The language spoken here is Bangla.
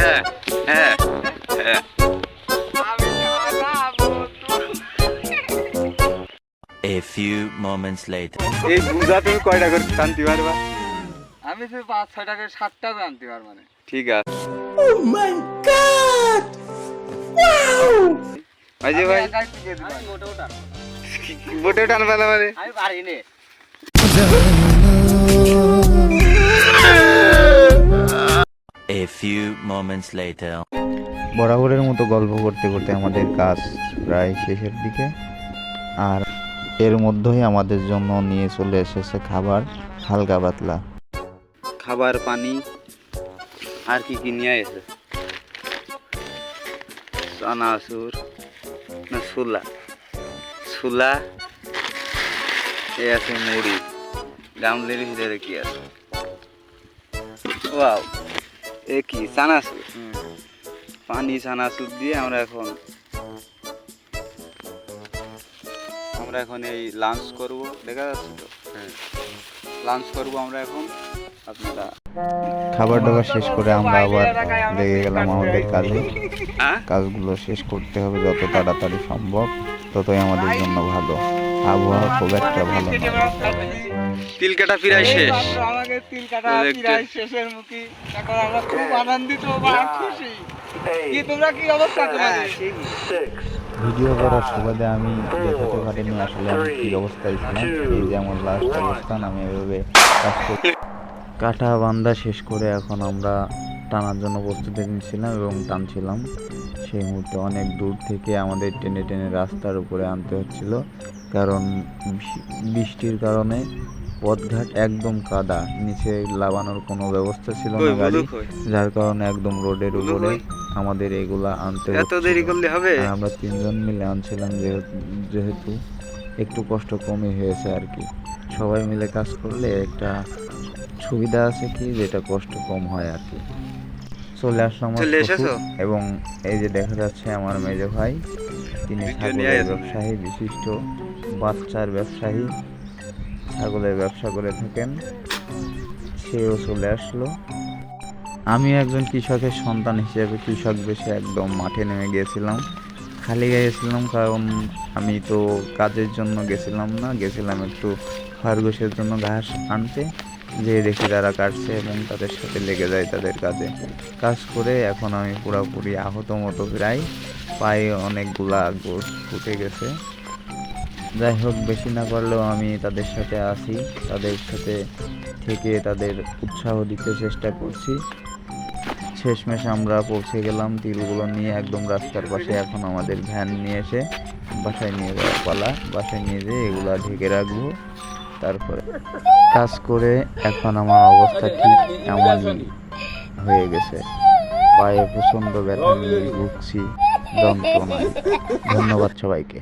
হ্যাঁ হ্যাঁ হ্যাঁ। A few moments later. এই বুঝা তুমি কয়টা করে টানতে পারবা? আমি তো 5-6 টাকা 7টা করে আনতে পারবো মানে। ঠিক আছে। ভাই যে ভাই বোটে টানবা না মানে আমি পারি নে। A few moments later. বরাবরের মতো গল্প করতে করতে আমাদের কাজ প্রায় শেষের দিকে, আর এর মধ্যেই আমাদের জন্য নিয়ে চলে এসেছে খাবার, হালকা পাতলা খাবার, পানি আর কি কি নিয়ে এসে চানাচুর না ছোলা ছোলা এ আছে মুড়ি, গামলের ভিতরে কি আছে? ওয়াও, এ কি চানাচুর, পানি চানাচুর দিয়ে আমরা এখন এই লাঞ্চ করব। দেখা যাচ্ছে তো? হ্যাঁ, লাঞ্চ করব আমরা এখন। আপনারা খাবার দাবার শেষ করে আমরা আবার লেগে গেলাম আমাদের কাজে। হ্যাঁ? কাজগুলো শেষ করতে হবে যত তাড়াতাড়ি সম্ভব, ততই আমাদের জন্য ভালো। আবহাওয়া খুব একটা ভালো নয়। তিল কাটা প্রায় শেষ। আমাদের তিল কাটা প্রায় শেষের মুখী। এখন আমরা খুব আনন্দিত বা খুশি। কি তোমরা কি অবস্থা তোমাদের? ভিডিও করার সুবাদে আমি দেখাতে পারিনি আসলে আমি কি অবস্থায় ছিলাম। এই যে আমার লাস্ট অবস্থান, আমি এভাবে কাটা বান্ধা শেষ করে এখন আমরা টানার জন্য প্রস্তুতি নিচ্ছিলাম এবং টানছিলাম। সেই মুহূর্তে অনেক দূর থেকে আমাদের টেনে টেনে রাস্তার উপরে আনতে হচ্ছিল, কারণ বৃষ্টির কারণে পথঘাট একদম কাদা, নিচে লাগানোর কোনো ব্যবস্থা ছিল না গাড়ি, যার কারণে একদম রোডের উপরে আমাদের এগুলা আনতে এত দেরি করলে হবে? আমরা 3 জন মিলে আনছিলাম, যেহেতু একটু কষ্ট কমই হয়েছে আর কি। সবাই মিলে কাজ করলে একটা সুবিধা আছে কি, যেটা কষ্ট কম হয় আর কি। চলে আসলাম এবং এই যে দেখা যাচ্ছে আমার মেজো ভাই, তিনি ছাগলের ব্যবসায়ী, বিশিষ্ট বাচ্চার ব্যবসায়ী, ছাগলের ব্যবসা করে থাকেন, সেও চলে আসলো। আমি একজন কৃষকের সন্তান হিসেবে কৃষক বেশে একদম মাঠে নেমে গিয়েছিলাম। খালি গিয়েছিলাম কারণ আমি তো কাজের জন্য গেছিলাম না, গেছিলাম একটু খরগোশের জন্য ঘাস আনতে। যে দেখি তারা কাটছে এবং তাদের সাথে লেগে যায় তাদের কাজে। কাজ করে এখন আমি পুরোপুরি আহত মতো, প্রায় পায়ে অনেকগুলা গোশ ফুটে গেছে। যাই হোক, বেশি না পারলেও আমি তাদের সাথে আছি, তাদের সাথে থেকে তাদের উৎসাহ দিতে চেষ্টা করছি। শেষমেশ আমরা পৌঁছে গেলাম তিলগুলো নিয়ে একদম রাস্তার পাশে। এখন আমাদের ভ্যান নিয়ে এসে বাসায় নিয়ে যাওয়ার পালা। বাসায় নিয়ে যেয়ে এগুলা ঢেকে রাখবো। তারপরে কাজ করে এখন আমার অবস্থা ঠিক এমনই হয়ে গেছে। পায়ে প্রচণ্ড ব্যথা নিয়ে ভুগছি, যন্ত্রণায়। ধন্যবাদ সবাইকে।